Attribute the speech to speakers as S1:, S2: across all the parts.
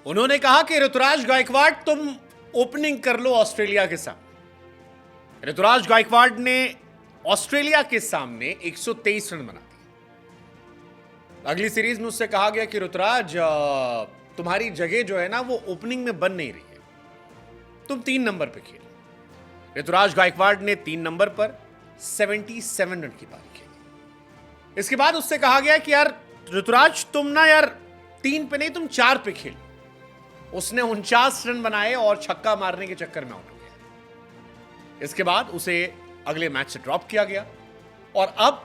S1: उन्होंने कहा कि ऋतुराज गायकवाड़ तुम ओपनिंग कर लो ऑस्ट्रेलिया के सामने। ऋतुराज गायकवाड़ ने ऑस्ट्रेलिया के सामने 123 रन बना दिए। अगली सीरीज में उससे कहा गया कि ऋतुराज तुम्हारी जगह जो है ना वो ओपनिंग में बन नहीं रही है, तुम 3 नंबर पे खेलो। ऋतुराज गायकवाड़ ने 3 नंबर पर 77 रन की पारी खेली। इसके बाद उससे कहा गया कि यार ऋतुराज तुम ना यार 3 पे नहीं तुम 4 पे खेलो। उसने 49 रन बनाए और छक्का मारने के चक्कर में आउट हो गया। इसके बाद उसे अगले मैच से ड्रॉप किया गया और अब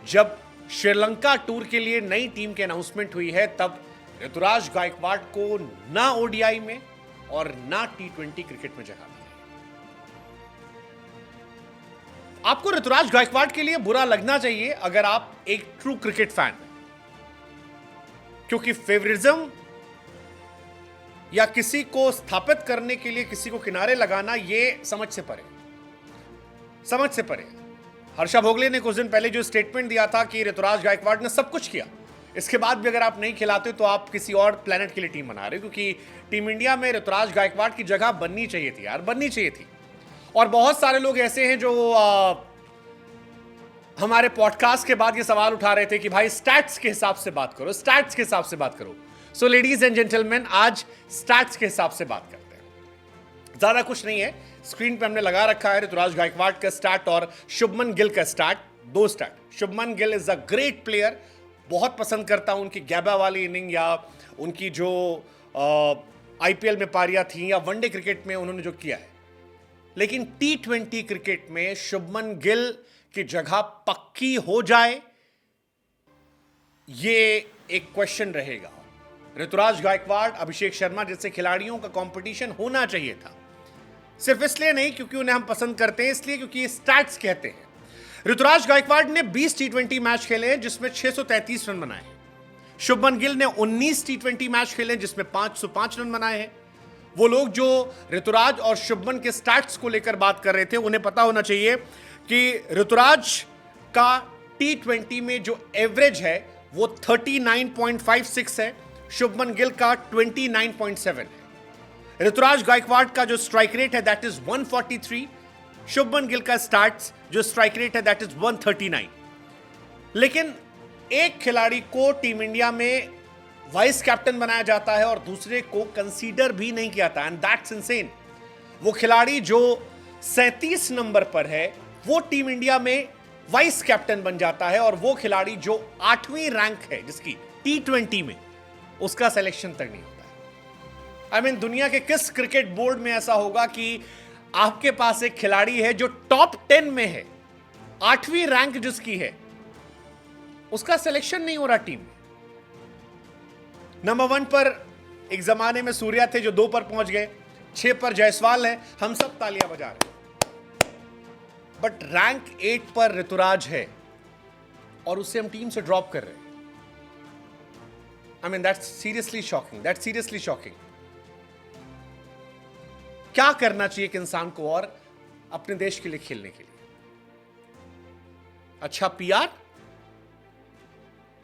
S1: जब श्रीलंका टूर के लिए नई टीम की अनाउंसमेंट हुई है तब ऋतुराज गायकवाड़ को ना ओडीआई में और ना टी20 क्रिकेट में जगह दी। आपको ऋतुराज गायकवाड़ के लिए बुरा लगना चाहिए अगर आप एक ट्रू क्रिकेट फैन हैं, क्योंकि फेवरिज्म या किसी को स्थापित करने के लिए किसी को किनारे लगाना यह समझ से परे। हर्षा भोगले ने कुछ दिन पहले जो स्टेटमेंट दिया था कि ऋतुराज गायकवाड़ ने सब कुछ किया, इसके बाद भी अगर आप नहीं खिलाते तो आप किसी और प्लेनेट के लिए टीम बना रहे हो, क्योंकि टीम इंडिया में ऋतुराज गायकवाड़ की जगह बननी चाहिए थी यार, बननी चाहिए थी। और बहुत सारे लोग ऐसे हैं जो हमारे पॉडकास्ट के बाद ये सवाल उठा रहे थे कि भाई स्टैट्स के हिसाब से बात करो, स्टैट्स के हिसाब से बात करो। सो लेडीज एंड जेंटलमैन, आज स्टैट्स के हिसाब से बात करते हैं। ज्यादा कुछ नहीं है, स्क्रीन पे हमने लगा रखा है ऋतुराज गायकवाड़ का स्टैट और शुभमन गिल का stat, 2 stat. Shubman Gill is a great player, बहुत पसंद करता हूं उनकी गैबा वाली इनिंग या उनकी जो आईपीएल में पारियां थी या वनडे क्रिकेट में उन्होंने जो किया है। लेकिन टी20 क्रिकेट में शुभमन गिल की जगह पक्की हो जाए, ये एक क्वेश्चन रहेगा। ऋतुराज गायकवाड़, अभिषेक शर्मा जैसे खिलाड़ियों का कंपटीशन होना चाहिए था, सिर्फ इसलिए नहीं क्योंकि उन्हें हम पसंद करते हैं, इसलिए क्योंकि ये स्टैट्स कहते हैं। ऋतुराज गायकवाड़ ने 20 टी20 मैच खेले हैं जिसमें 633 रन बनाए हैं। शुभमन गिल ने 19 टी20 मैच खेले हैं जिसमें 505 रन बनाए हैं। वो लोग जो ऋतुराज और शुभमन के स्टैट्स को लेकर बात कर रहे थे उन्हें पता होना चाहिए कि ऋतुराज का टी20 में जो एवरेज है वो 39.56 है, शुभमन गिल का 29.7 है। ऋतुराज गायकवाड़ का जो स्ट्राइक रेट है दैट इज 143, शुभमन गिल का स्टार्ट्स जो स्ट्राइक रेट है दैट इज 139। लेकिन एक खिलाड़ी को टीम इंडिया में वाइस कैप्टन बनाया जाता है और दूसरे को कंसीडर भी नहीं किया था, एंड दैट्स इनसेन। वो खिलाड़ी जो 37 नंबर पर है वो टीम इंडिया में वाइस कैप्टन बन जाता है, और वो खिलाड़ी जो 8वीं रैंक है जिसकी टी20 में, उसका सिलेक्शन तक नहीं होता है। आई मीन दुनिया के किस क्रिकेट बोर्ड में ऐसा होगा कि आपके पास एक खिलाड़ी है जो टॉप 10 में है, 8वीं रैंक जिसकी है, उसका सिलेक्शन नहीं हो रहा टीम में। नंबर 1 पर एक जमाने में सूर्या थे जो 2 पर पहुंच गए, 6 पर जायसवाल है, हम सब तालियां बजा रहे हैं। बट रैंक 8 पर ऋतुराज है और उससे हम टीम से ड्रॉप कर रहे हैं। आई मीन दैट्स सीरियसली शॉकिंग। क्या करना चाहिए एक इंसान को और अपने देश के लिए खेलने के लिए? अच्छा पीआर,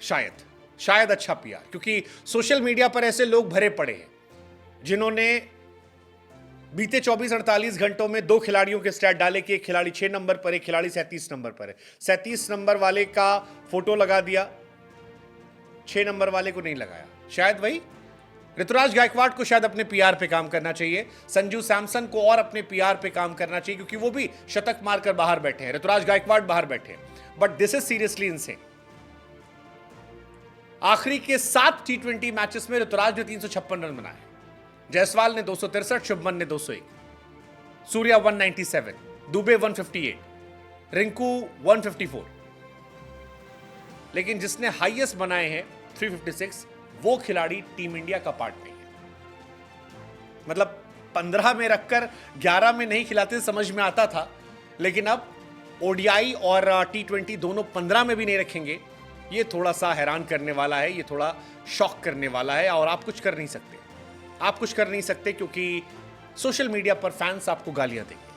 S1: शायद अच्छा पीआर, क्योंकि सोशल मीडिया पर ऐसे लोग भरे पड़े हैं जिन्होंने बीते 24-48 घंटों में 2 खिलाड़ियों के स्टैट डाले कि एक खिलाड़ी 6 नंबर पर, एक खिलाड़ी 37 नंबर पर है। 37 नंबर वाले का फोटो लगा दिया, 6 नंबर वाले को नहीं लगाया। शायद वही ऋतुराज गायकवाड़ को शायद अपने पीआर पे काम करना चाहिए, संजू सैमसन को और अपने पीआर पे काम करना चाहिए, क्योंकि वो भी शतक मारकर बाहर बैठे हैं, ऋतुराज गायकवाड़ बाहर बैठे हैं। But this is seriously insane. आखिरी के 7 टी20 मैचेस में ऋतुराज ने 356 रन बनाए, जायसवाल ने 263, शुभमन ने 201, सूर्या 197, दुबे 158, रिंकू 154। लेकिन जिसने हाईएस्ट बनाए हैं 356, वो खिलाड़ी टीम इंडिया का पार्ट नहीं है। मतलब 15 में रखकर 11 में नहीं खिलाते समझ में आता था, लेकिन अब ओडीआई और टी20 दोनों 15 में भी नहीं रखेंगे। ये थोड़ा सा हैरान करने वाला है, ये थोड़ा शॉक करने वाला है, और आप कुछ कर नहीं सकते क्योंकि सोशल मीडिया पर फैंस आपको गालियां देंगे।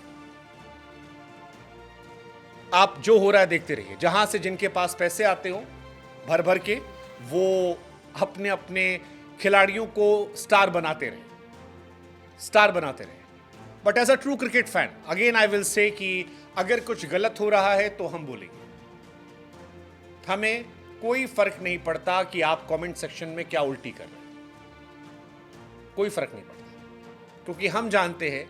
S1: आप जो हो रहा है देखते रहिए, जहां से जिनके पास पैसे आते हो भर भर के, वो अपने अपने खिलाड़ियों को स्टार बनाते रहे। But as a true cricket fan again I will say कि अगर कुछ गलत हो रहा है तो हम बोलेंगे। हमें कोई फर्क नहीं पड़ता कि आप कमेंट सेक्शन में क्या उल्टी कर रहे हैं, कोई फर्क नहीं पड़ता, क्योंकि हम जानते हैं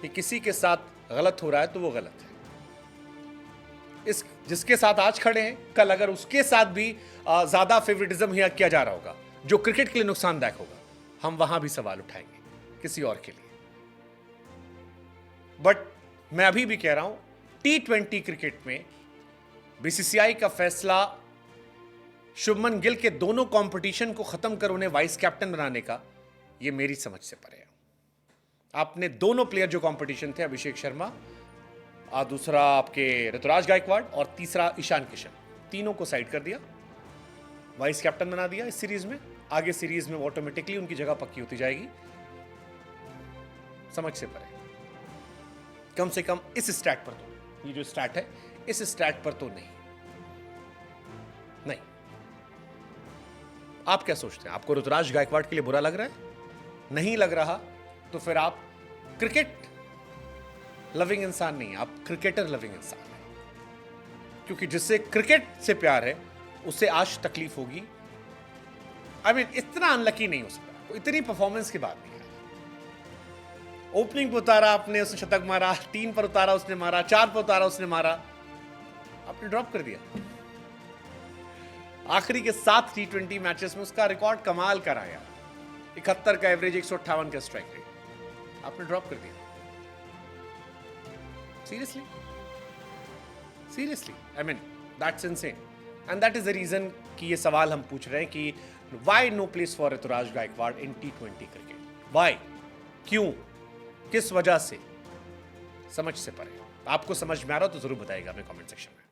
S1: कि किसी के साथ गलत हो रहा है तो वो गलत है। इस जिसके साथ आज खड़े हैं, कल अगर उसके साथ भी ज्यादा फेवरेटिज्म किया जा रहा होगा जो क्रिकेट के लिए नुकसानदायक होगा, हम वहां भी सवाल उठाएंगे किसी और के लिए। बट मैं अभी भी कह रहा हूं, T20 क्रिकेट में बीसीसीआई का फैसला शुभमन गिल के दोनों कंपटीशन को खत्म कर उन्हें वाइस कैप्टन बनाने का, यह मेरी समझ से परे है। आपने दोनों प्लेयर जो कंपटीशन थे, अभिषेक शर्मा, दूसरा आपके ऋतुराज गायकवाड़ और तीसरा ईशान किशन, तीनों को साइड कर दिया, वाइस कैप्टन बना दिया इस सीरीज में। आगे सीरीज में ऑटोमेटिकली उनकी जगह पक्की होती जाएगी। समझ से परे, कम से कम इस स्टैट पर तो, ये जो स्टैट है इस स्टैट पर तो नहीं। आप क्या सोचते हैं? आपको ऋतुराज गायकवाड़ के लिए बुरा लग रहा है? नहीं लग रहा तो फिर आप क्रिकेट लविंग इंसान नहीं, आप क्रिकेटर लविंग इंसान हैं। क्योंकि जिससे क्रिकेट से प्यार है उसे आज तकलीफ होगी। आई मीन इतना अनलकी नहीं हो सकता, इतनी परफॉर्मेंस की बात नहीं है। ओपनिंग पर उतारा आपने, उसने शतक मारा, 3 पर उतारा उसने मारा, 4 पर उतारा उसने मारा, आपने ड्रॉप कर दिया। आखिरी के 7 T20 मैचेस में उसका रिकॉर्ड कमाल का रहा यार, 71 का एवरेज, 158 का स्ट्राइक रेट, आपने ड्रॉप कर दिया। Seriously I mean that's insane. And that is the reason कि ये सवाल हम पूछ रहे हैं कि why no place for Ruturaj Gaikwad in T20 cricket? Why, क्यों, किस वजह से? समझ से परे। आपको समझ में आ रहा हो तो जरूर बताइएगा हमें कमेंट सेक्शन में।